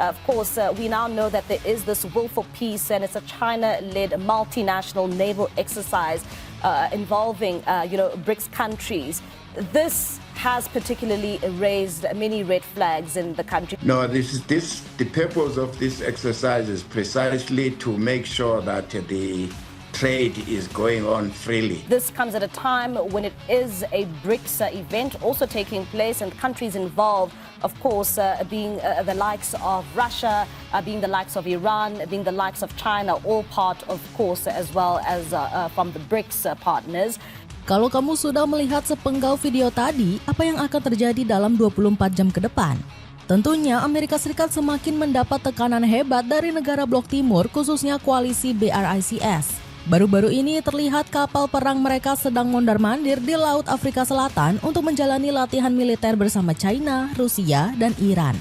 Of course, we now know that there is this will for peace, and it's a China-led multinational naval exercise involving, BRICS countries. This has particularly raised many red flags in the country. No, the purpose of this exercise is precisely to make sure that the trade is going on freely. This comes at a time when it is a BRICS event also taking place, and countries involved, of course, being the likes of Russia, being the likes of Iran, being the likes of China, all part, of course, as well as from the BRICS partners. Kalau kamu sudah melihat sepenggal video tadi, apa yang akan terjadi dalam 24 jam ke depan? Tentunya Amerika Serikat semakin mendapat tekanan hebat dari negara Blok Timur, khususnya koalisi BRICS. Baru-baru ini terlihat kapal perang mereka sedang mondar-mandir di Laut Afrika Selatan untuk menjalani latihan militer bersama China, Rusia, dan Iran.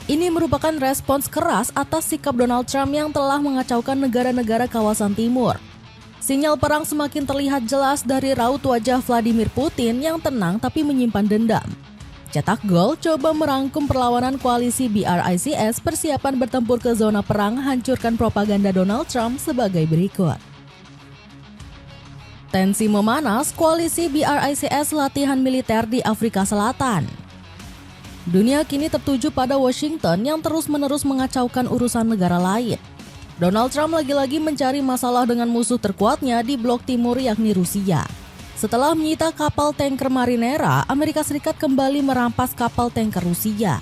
Ini merupakan respons keras atas sikap Donald Trump yang telah mengacaukan negara-negara kawasan timur. Sinyal perang semakin terlihat jelas dari raut wajah Vladimir Putin yang tenang tapi menyimpan dendam. Cetak gol coba merangkum perlawanan koalisi BRICS persiapan bertempur ke zona perang hancurkan propaganda Donald Trump sebagai berikut. Tensi memanas koalisi BRICS latihan militer di Afrika Selatan. Dunia kini tertuju pada Washington yang terus-menerus mengacaukan urusan negara lain. Donald Trump lagi-lagi mencari masalah dengan musuh terkuatnya di Blok Timur yakni Rusia. Setelah menyita kapal tanker Marinera, Amerika Serikat kembali merampas kapal tanker Rusia.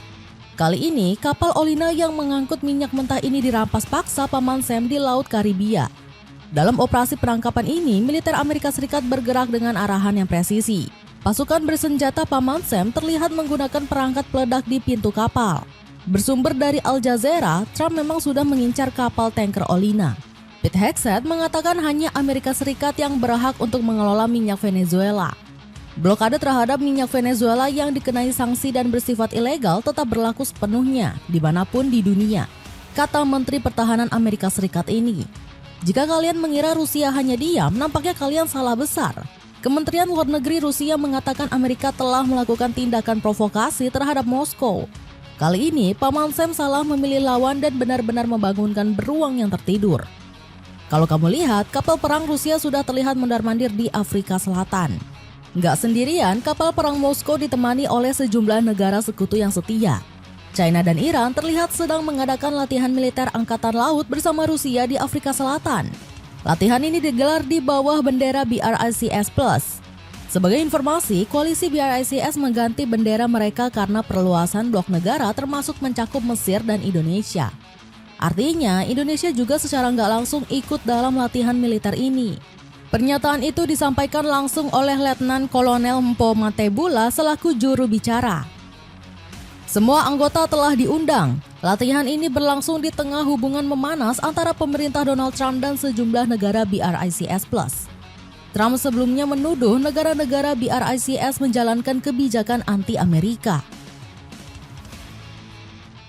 Kali ini, kapal Olina yang mengangkut minyak mentah ini dirampas paksa Paman Sam di Laut Karibia. Dalam operasi penangkapan ini, militer Amerika Serikat bergerak dengan arahan yang presisi. Pasukan bersenjata Paman Sam terlihat menggunakan perangkat peledak di pintu kapal. Bersumber dari Al Jazeera, Trump memang sudah mengincar kapal tanker Olina. Pete Hegseth mengatakan hanya Amerika Serikat yang berhak untuk mengelola minyak Venezuela. Blokade terhadap minyak Venezuela yang dikenai sanksi dan bersifat ilegal tetap berlaku sepenuhnya dimanapun di dunia, kata Menteri Pertahanan Amerika Serikat ini. Jika kalian mengira Rusia hanya diam, nampaknya kalian salah besar. Kementerian Luar Negeri Rusia mengatakan Amerika telah melakukan tindakan provokasi terhadap Moskow. Kali ini, Paman Sam salah memilih lawan dan benar-benar membangunkan beruang yang tertidur. Kalau kamu lihat, kapal perang Rusia sudah terlihat mondar-mandir di Afrika Selatan. Nggak sendirian, kapal perang Moskow ditemani oleh sejumlah negara sekutu yang setia. China dan Iran terlihat sedang mengadakan latihan militer angkatan laut bersama Rusia di Afrika Selatan. Latihan ini digelar di bawah bendera BRICS+. Sebagai informasi, koalisi BRICS mengganti bendera mereka karena perluasan blok negara termasuk mencakup Mesir dan Indonesia. Artinya, Indonesia juga secara nggak langsung ikut dalam latihan militer ini. Pernyataan itu disampaikan langsung oleh Letnan Kolonel Mpo Matebula selaku juru bicara. Semua anggota telah diundang. Latihan ini berlangsung di tengah hubungan memanas antara pemerintah Donald Trump dan sejumlah negara BRICS+. Trump sebelumnya menuduh negara-negara BRICS menjalankan kebijakan anti-Amerika.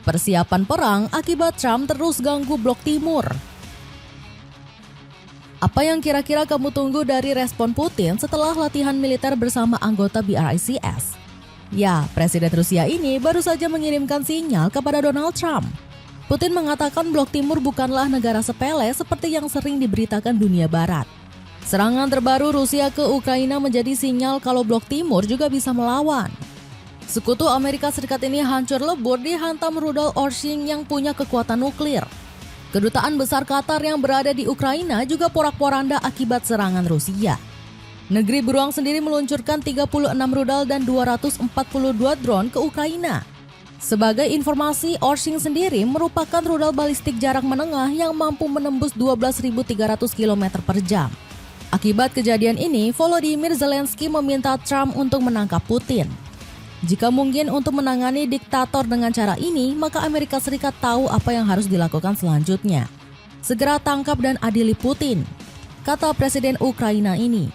Persiapan perang akibat Trump terus ganggu Blok Timur. Apa yang kira-kira kamu tunggu dari respon Putin setelah latihan militer bersama anggota BRICS? Ya, Presiden Rusia ini baru saja mengirimkan sinyal kepada Donald Trump. Putin mengatakan Blok Timur bukanlah negara sepele seperti yang sering diberitakan dunia barat. Serangan terbaru Rusia ke Ukraina menjadi sinyal kalau Blok Timur juga bisa melawan. Sekutu Amerika Serikat ini hancur lebur dihantam rudal Oshing yang punya kekuatan nuklir. Kedutaan besar Qatar yang berada di Ukraina juga porak-poranda akibat serangan Rusia. Negeri Beruang sendiri meluncurkan 36 rudal dan 242 drone ke Ukraina. Sebagai informasi, Oshing sendiri merupakan rudal balistik jarak menengah yang mampu menembus 12.300 km per jam. Akibat kejadian ini, Volodymyr Zelensky meminta Trump untuk menangkap Putin. Jika mungkin untuk menangani diktator dengan cara ini, maka Amerika Serikat tahu apa yang harus dilakukan selanjutnya. Segera tangkap dan adili Putin, kata Presiden Ukraina ini.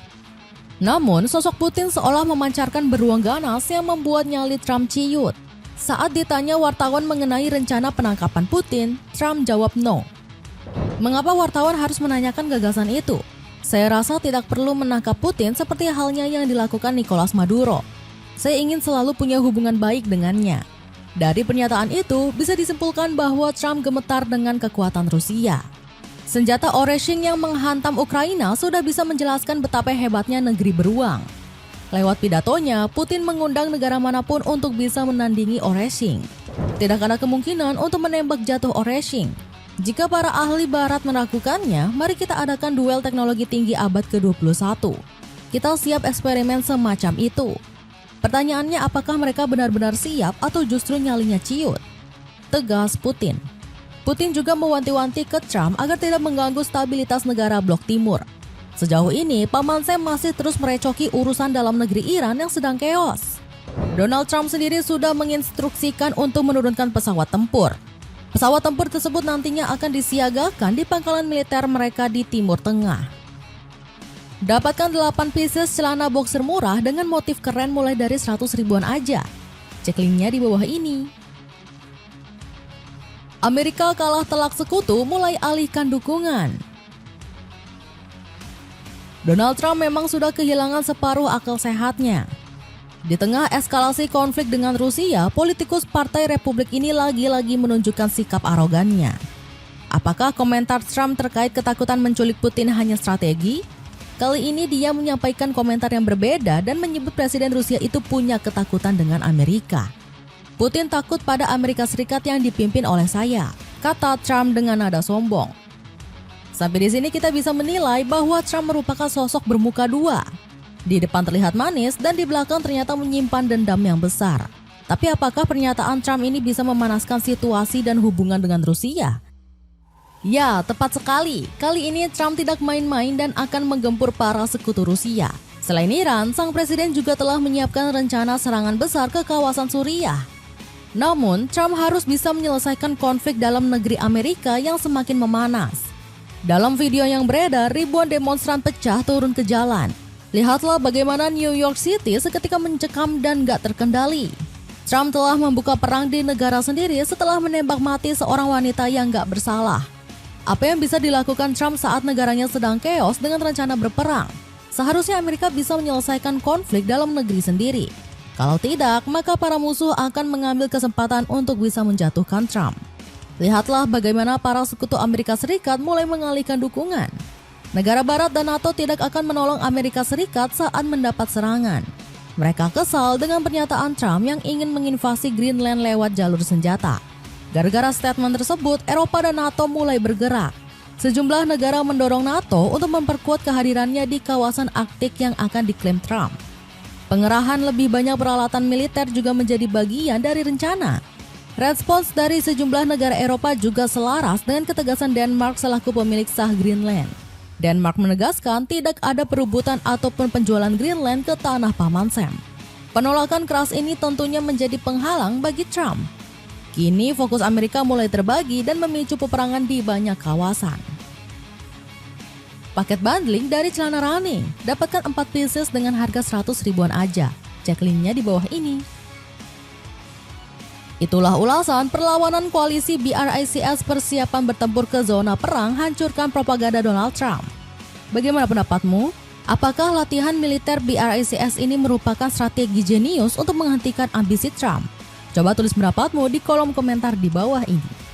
Namun, sosok Putin seolah memancarkan beruang ganas yang membuat nyali Trump ciut. Saat ditanya wartawan mengenai rencana penangkapan Putin, Trump jawab no. Mengapa wartawan harus menanyakan gagasan itu? Saya rasa tidak perlu menangkap Putin seperti halnya yang dilakukan Nicolas Maduro. Saya ingin selalu punya hubungan baik dengannya. Dari pernyataan itu, bisa disimpulkan bahwa Trump gemetar dengan kekuatan Rusia. Senjata Oreshing yang menghantam Ukraina sudah bisa menjelaskan betapa hebatnya negeri beruang. Lewat pidatonya, Putin mengundang negara manapun untuk bisa menandingi Oreshing. Tidak ada kemungkinan untuk menembak jatuh Oreshing. Jika para ahli barat meragukannya, mari kita adakan duel teknologi tinggi abad ke-21. Kita siap eksperimen semacam itu. Pertanyaannya, apakah mereka benar-benar siap atau justru nyalinya ciut? Tegas Putin. Putin juga mewanti-wanti ke Trump agar tidak mengganggu stabilitas negara blok timur. Sejauh ini, Paman Sam masih terus merecoki urusan dalam negeri Iran yang sedang keos. Donald Trump sendiri sudah menginstruksikan untuk menurunkan pesawat tempur. Pesawat tempur tersebut nantinya akan disiagakan di pangkalan militer mereka di Timur Tengah. Dapatkan 8 pieces celana boxer murah dengan motif keren mulai dari 100 ribuan aja. Cek linknya di bawah ini. Amerika kalah telak sekutu mulai alihkan dukungan. Donald Trump memang sudah kehilangan separuh akal sehatnya. Di tengah eskalasi konflik dengan Rusia, politikus Partai Republik ini lagi-lagi menunjukkan sikap arogannya. Apakah komentar Trump terkait ketakutan menculik Putin hanya strategi? Kali ini dia menyampaikan komentar yang berbeda dan menyebut Presiden Rusia itu punya ketakutan dengan Amerika. Putin takut pada Amerika Serikat yang dipimpin oleh saya, kata Trump dengan nada sombong. Sampai di sini kita bisa menilai bahwa Trump merupakan sosok bermuka dua. Di depan terlihat manis dan di belakang ternyata menyimpan dendam yang besar. Tapi apakah pernyataan Trump ini bisa memanaskan situasi dan hubungan dengan Rusia? Ya, tepat sekali. Kali ini Trump tidak main-main dan akan menggempur para sekutu Rusia. Selain Iran, sang presiden juga telah menyiapkan rencana serangan besar ke kawasan Suriah. Namun, Trump harus bisa menyelesaikan konflik dalam negeri Amerika yang semakin memanas. Dalam video yang beredar, ribuan demonstran pecah turun ke jalan. Lihatlah bagaimana New York City seketika mencekam dan gak terkendali. Trump telah membuka perang di negara sendiri setelah menembak mati seorang wanita yang gak bersalah. Apa yang bisa dilakukan Trump saat negaranya sedang keos dengan rencana berperang? Seharusnya Amerika bisa menyelesaikan konflik dalam negeri sendiri. Kalau tidak, maka para musuh akan mengambil kesempatan untuk bisa menjatuhkan Trump. Lihatlah bagaimana para sekutu Amerika Serikat mulai mengalihkan dukungan. Negara Barat dan NATO tidak akan menolong Amerika Serikat saat mendapat serangan. Mereka kesal dengan pernyataan Trump yang ingin menginvasi Greenland lewat jalur senjata. Gara-gara statement tersebut, Eropa dan NATO mulai bergerak. Sejumlah negara mendorong NATO untuk memperkuat kehadirannya di kawasan Arktik yang akan diklaim Trump. Pengerahan lebih banyak peralatan militer juga menjadi bagian dari rencana. Respons dari sejumlah negara Eropa juga selaras dengan ketegasan Denmark selaku pemilik sah Greenland. Denmark menegaskan tidak ada perebutan ataupun penjualan Greenland ke tanah Paman Sam. Penolakan keras ini tentunya menjadi penghalang bagi Trump. Kini fokus Amerika mulai terbagi dan memicu peperangan di banyak kawasan. Paket bundling dari celana running, dapatkan 4 pieces dengan harga 100 ribuan aja. Cek linknya di bawah ini. Itulah ulasan perlawanan koalisi BRICS persiapan bertempur ke zona perang hancurkan propaganda Donald Trump. Bagaimana pendapatmu? Apakah latihan militer BRICS ini merupakan strategi jenius untuk menghentikan ambisi Trump? Coba tulis pendapatmu di kolom komentar di bawah ini.